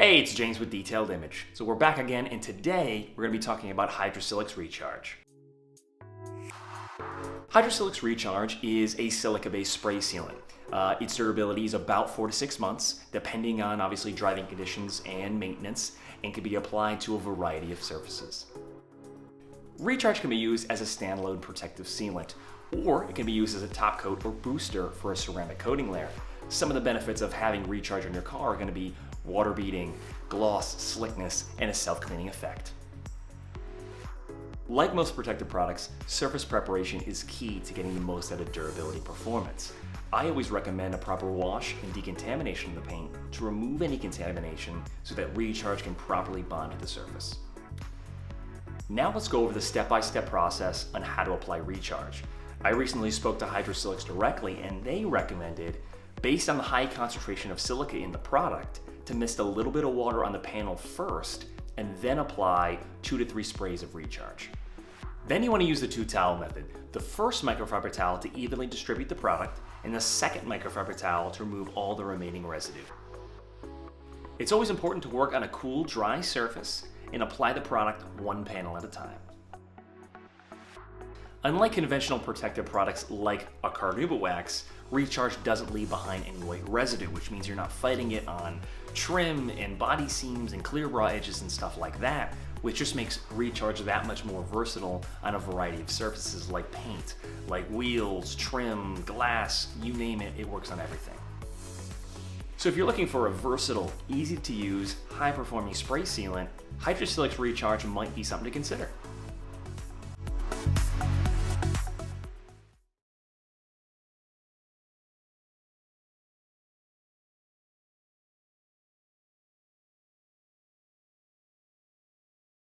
Hey, it's James with Detailed Image. So we're back again, and today we're going to be talking about Hydrosilex Recharge. Hydrosilex Recharge is a silica-based spray sealant. Its durability is about 4 to 6 months, depending on obviously driving conditions and maintenance, and can be applied to a variety of surfaces. Recharge can be used as a standalone protective sealant, or it can be used as a top coat or booster for a ceramic coating layer. Some of the benefits of having Recharge on your car are going to be water beading, gloss, slickness, and a self-cleaning effect. Like most protective products, surface preparation is key to getting the most out of durability and performance. I always recommend a proper wash and decontamination of the paint to remove any contamination so that Recharge can properly bond to the surface. Now let's go over the step-by-step process on how to apply Recharge. I recently spoke to Hydrosilex directly, and they recommended, based on the high concentration of silica in the product, to mist a little bit of water on the panel first and then apply 2 to 3 sprays of Recharge. Then you want to use the 2-towel method. The first microfiber towel to evenly distribute the product, and the second microfiber towel to remove all the remaining residue. It's always important to work on a cool, dry surface and apply the product one panel at a time. Unlike conventional protective products like a carnauba wax, Recharge doesn't leave behind any white residue, which means you're not fighting it on trim and body seams and clear bra edges and stuff like that, which just makes Recharge that much more versatile on a variety of surfaces like paint, like wheels, trim, glass, you name it, it works on everything. So if you're looking for a versatile, easy to use, high performing spray sealant, Hydrosilex Recharge might be something to consider.